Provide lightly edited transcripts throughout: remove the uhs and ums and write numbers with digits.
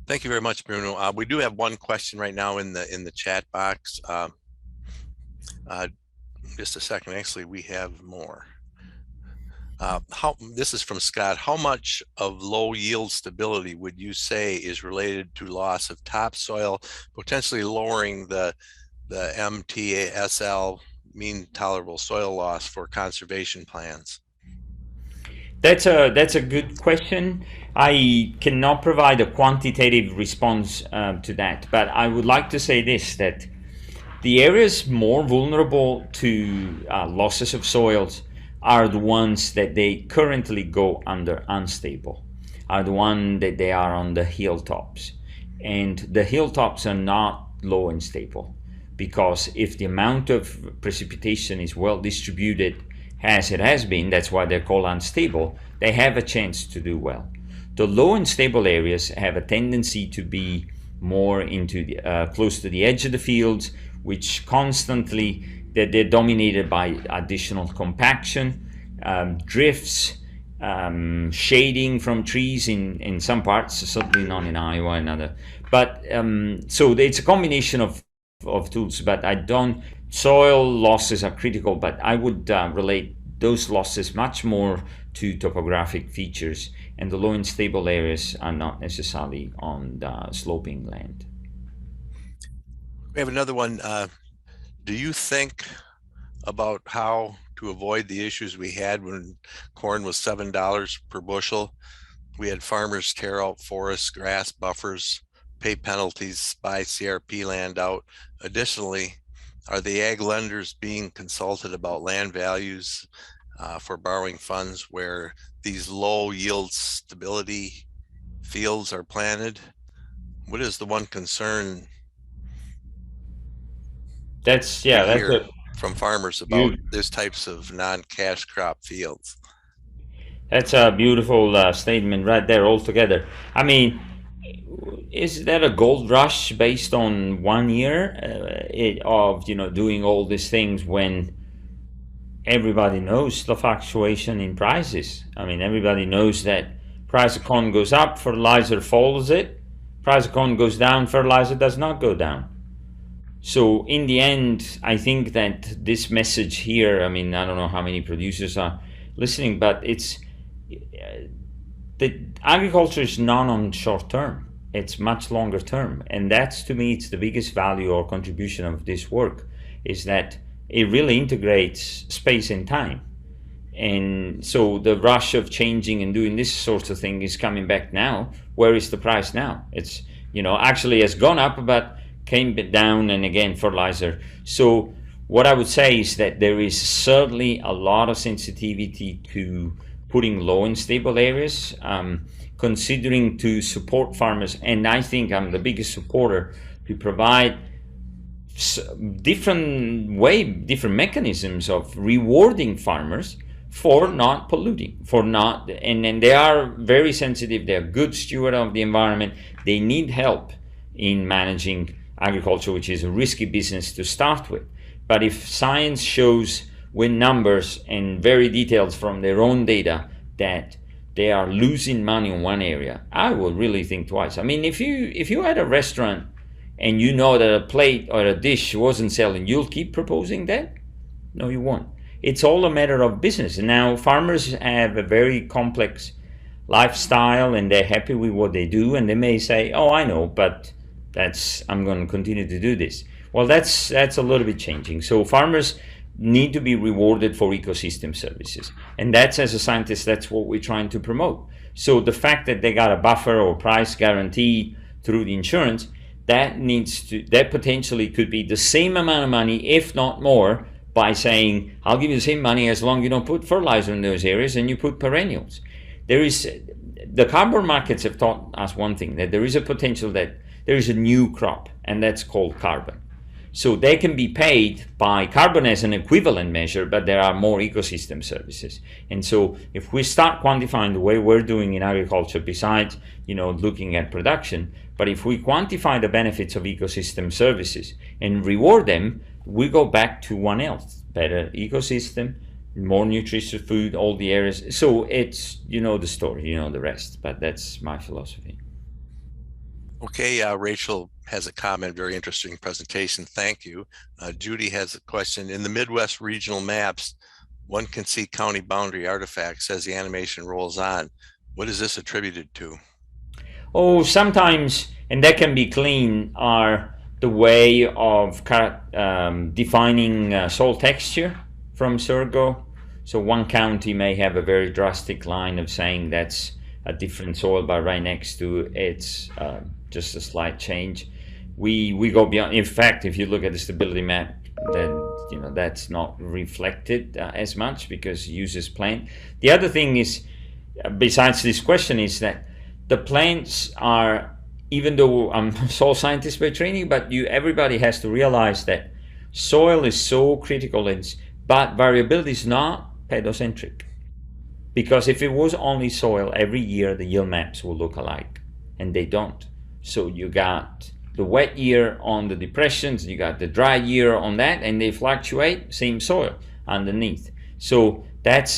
Thank you very much, Bruno. We do have one question right now in the chat box. Just a second. Actually, we have more. This is from Scott. How much of low yield stability would you say is related to loss of topsoil, potentially lowering the MTSL, mean tolerable soil loss, for conservation plans? That's a good question. I cannot provide a quantitative response to that, but I would like to say this, that the areas more vulnerable to losses of soils are the ones that they currently go under unstable, are the one that they are on the hilltops. And the hilltops are not low and stable, because if the amount of precipitation is well distributed as it has been, that's why they're called unstable, they have a chance to do well. The low and stable areas have a tendency to be more into close to the edge of the fields, which constantly they're dominated by additional compaction, drifts, shading from trees in some parts, certainly not in Iowa and other. But so it's a combination of tools. But I don't. Soil losses are critical, but I would relate those losses much more to topographic features, and the low and stable areas are not necessarily on the sloping land. We have another one. Do you think about how to avoid the issues we had when corn was $7 per bushel? We had farmers tear out forests, grass buffers, pay penalties, buy CRP land out. Additionally, are the ag lenders being consulted about land values for borrowing funds where these low yield stability fields are planted? What is the one concern That's we yeah, that's hear a from farmers about you. this types of non-cash crop fields? That's a beautiful statement right there altogether. I mean, is that a gold rush based on 1 year of doing all these things when everybody knows the fluctuation in prices? I mean, everybody knows that price of corn goes up, fertilizer follows it. Price of corn goes down, fertilizer does not go down. So in the end, I think that this message here, I mean, I don't know how many producers are listening, but it's that agriculture is not on short term. It's much longer term, and that's, to me, it's the biggest value or contribution of this work, is that it really integrates space and time. And so the rush of changing and doing this sort of thing is coming back now. Where is the price now? It's actually has gone up, but came down, and again fertilizer. So what I would say is that there is certainly a lot of sensitivity to putting low and stable areas, considering to support farmers. And I think I'm the biggest supporter to provide different mechanisms of rewarding farmers for not polluting, for not, and they are very sensitive. They're good steward of the environment. They need help in managing agriculture, which is a risky business to start with. But if science shows with numbers and very details from their own data that they are losing money in one area, I would really think twice. I mean, if you had a restaurant and you know that a plate or a dish wasn't selling, you'll keep proposing that? No, you won't. It's all a matter of business. And now farmers have a very complex lifestyle, and they're happy with what they do, and they may say, "Oh, I know, but I'm going to continue to do this." Well, that's a little bit changing. So farmers need to be rewarded for ecosystem services, and that's, as a scientist, that's what we're trying to promote. So the fact that they got a buffer or price guarantee through the insurance, that potentially could be the same amount of money, if not more, by saying, "I'll give you the same money as long as you don't put fertilizer in those areas and you put perennials." The carbon markets have taught us one thing, that there is a potential that there is a new crop, and that's called carbon. So they can be paid by carbon as an equivalent measure, but there are more ecosystem services. And so if we start quantifying the way we're doing in agriculture, besides looking at production, but if we quantify the benefits of ecosystem services and reward them, we go back to One Health: better ecosystem, more nutritious food, all the areas. So it's the story, the rest. But that's my philosophy. Okay, Rachel has a comment, very interesting presentation. Thank you. Judy has a question. In the Midwest regional maps, one can see county boundary artifacts as the animation rolls on. What is this attributed to? Oh, sometimes, and that can be clean, are the way of defining soil texture from Surgo. So one county may have a very drastic line of saying that's a different soil, but right next to it's just a slight change. We go beyond. In fact, if you look at the stability map, then that's not reflected as much because it uses plant. The other thing is, besides this question, is that the plants are, even though I'm a soil scientist by training, but everybody has to realize that soil is so critical, but variability is not pedocentric. Because if it was only soil, every year the yield maps will look alike, and they don't. So you got the wet year on the depressions, you got the dry year on that, and they fluctuate, same soil underneath. So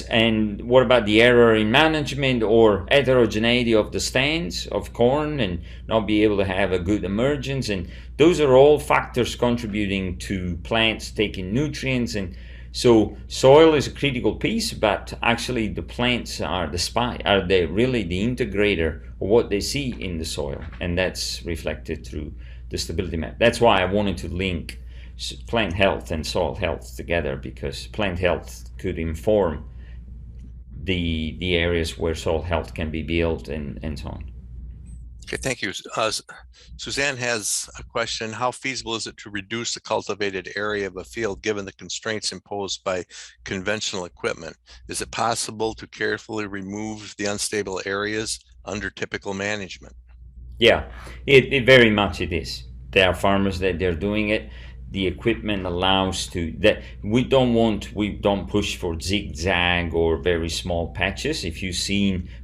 and what about the error in management or heterogeneity of the stands of corn and not be able to have a good emergence? And those are all factors contributing to plants taking nutrients. And so soil is a critical piece, but actually the plants are they really the integrator of what they see in the soil, and that's reflected through the stability map. That's why I wanted to link plant health and soil health together, because plant health could inform the areas where soil health can be built and so on. Okay, thank you. Suzanne has a question. How feasible is it to reduce the cultivated area of a field given the constraints imposed by conventional equipment? Is it possible to carefully remove the unstable areas under typical management? Yeah, it very much it is. There are farmers that they're doing it. The equipment allows to that. We don't push for zigzag or very small patches. If you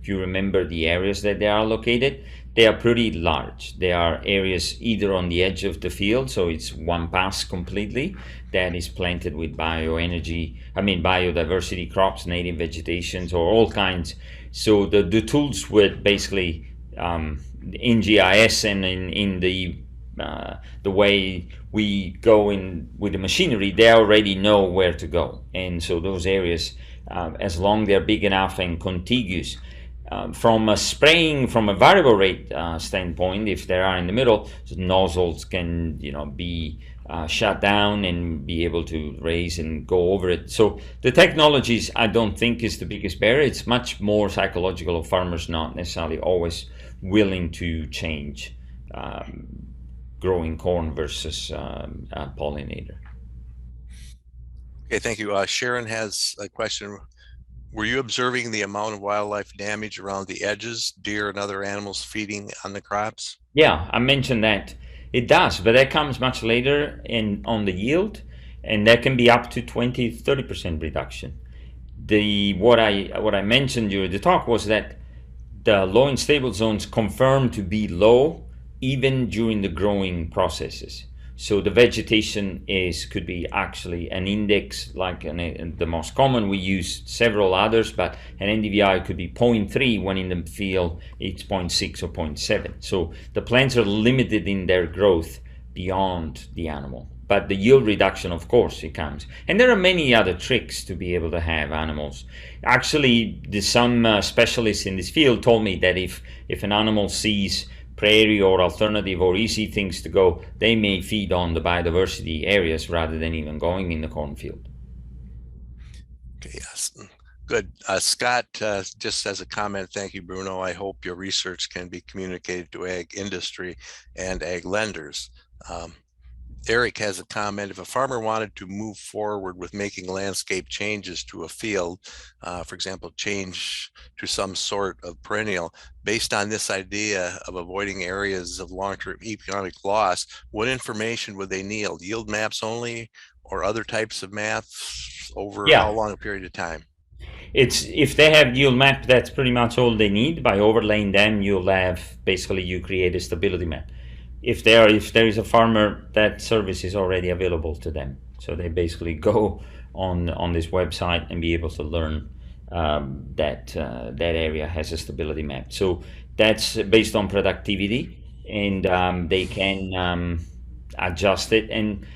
remember the areas that they are located, they are pretty large. They are areas either on the edge of the field, so it's one pass completely, that is planted with biodiversity crops, native vegetations, or all kinds. So the tools would basically, in GIS and in the way we go in with the machinery, they already know where to go. And so those areas, as long they're big enough and contiguous, from a variable rate standpoint, if they are in the middle, the nozzles can be shut down and be able to raise and go over it. So the technologies, I don't think, is the biggest barrier. It's much more psychological of farmers not necessarily always willing to change growing corn versus a pollinator. Okay, thank you. Sharon has a question. Were you observing the amount of wildlife damage around the edges, deer and other animals feeding on the crops? Yeah, I mentioned that. It does, but that comes much later on the yield, and that can be up to 20-30% reduction. What I mentioned during the talk was that the low and stable zones confirmed to be low even during the growing processes. So the vegetation could be actually an index, like the most common. We use several others, but an NDVI could be 0.3 when in the field it's 0.6 or 0.7. So the plants are limited in their growth beyond the animal. But the yield reduction, of course, it comes. And there are many other tricks to be able to have animals. Actually, some specialists in this field told me that if an animal sees prairie or alternative or easy things to go, they may feed on the biodiversity areas rather than even going in the cornfield. Okay, yes. Good. Scott just as a comment, thank you, Bruno. I hope your research can be communicated to ag industry and ag lenders. Eric has a comment. If a farmer wanted to move forward with making landscape changes to a field, for example, change to some sort of perennial, based on this idea of avoiding areas of long-term economic loss, what information would they need? Yield maps only or other types of maps over how long a period of time? If they have yield map, that's pretty much all they need. By overlaying them, you create a stability map. If there is a farmer, that service is already available to them. So they basically go on this website and be able to learn that area has a stability map. So that's based on productivity. and they can adjust it. And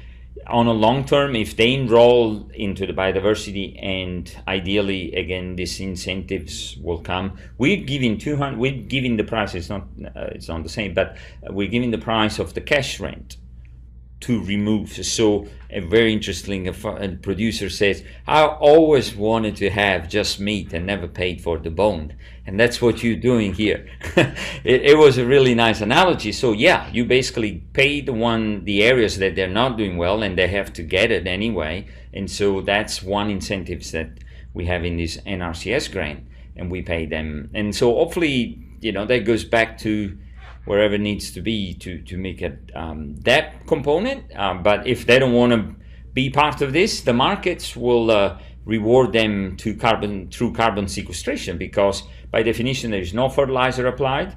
on a long term, if they enroll into the biodiversity, and ideally, again, these incentives will come. We're giving 200. We're giving the price. It's not the same, but we're giving the price of the cash rent to remove. So a very interesting a producer says, I always wanted to have just meat and never paid for the bone. And that's what you're doing here. It was a really nice analogy. So yeah, you basically pay the areas that they're not doing well, and they have to get it anyway. And so that's one incentives that we have in this NRCS grant, and we pay them. And so hopefully, that goes back to wherever it needs to be to make it that component. But if they don't want to be part of this, the markets will reward them through carbon sequestration, because by definition there is no fertilizer applied.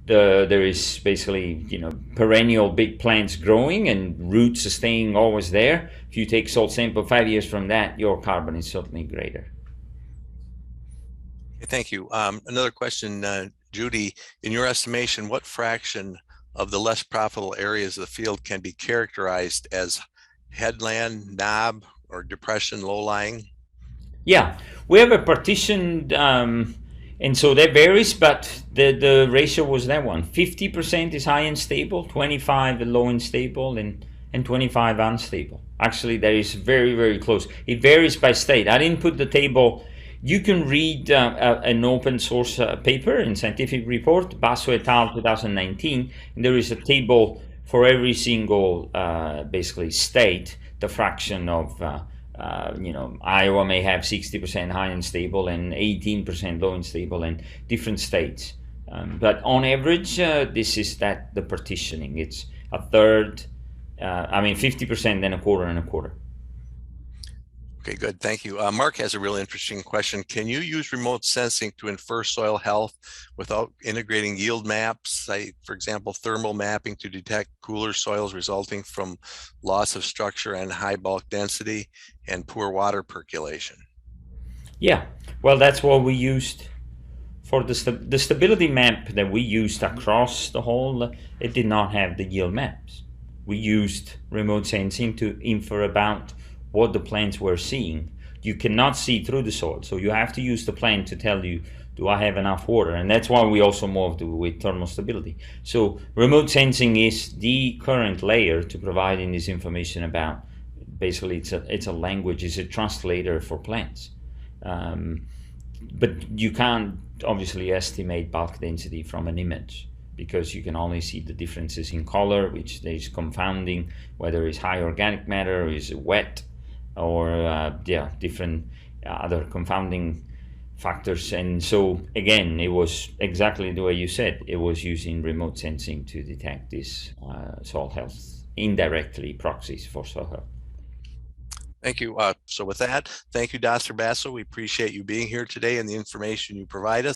There is basically perennial big plants growing and roots staying always there. If you take salt sample 5 years from that, your carbon is certainly greater. Thank you. Another question, Judy, in your estimation, what fraction of the less profitable areas of the field can be characterized as headland, knob, or depression, low-lying? Yeah, we have a partitioned, and so that varies, but the ratio was that one. 50% is high and stable, 25 low and stable, and 25 unstable. Actually, that is very, very close. It varies by state. I didn't put the table. You can read an open source paper in Scientific Report, Basso et al. 2019, and there is a table for every single basically state, the fraction of Iowa may have 60% high and stable and 18% low and stable in different states. But on average, this is the partitioning. It's a third, 50%, then a quarter and a quarter. Okay, good. Thank you. Mark has a really interesting question. Can you use remote sensing to infer soil health without integrating yield maps, for example, thermal mapping to detect cooler soils resulting from loss of structure and high bulk density and poor water percolation? Yeah, well, that's what we used for the stability map that we used across the whole. It did not have the yield maps. We used remote sensing to infer about what the plants were seeing. You cannot see through the soil, so you have to use the plant to tell you, do I have enough water? And that's why we also moved with thermal stability. So remote sensing is the current layer to providing this information about, basically it's a language, it's a translator for plants. But you can't obviously estimate bulk density from an image, because you can only see the differences in color, which there is confounding, whether it's high organic matter, or is it wet, or different other confounding factors. And so again, it was exactly the way you said. It was using remote sensing to detect this soil health, indirectly proxies for soil health. Thank you. So with that, thank you, Dr. Basso. We appreciate you being here today and the information you provide us.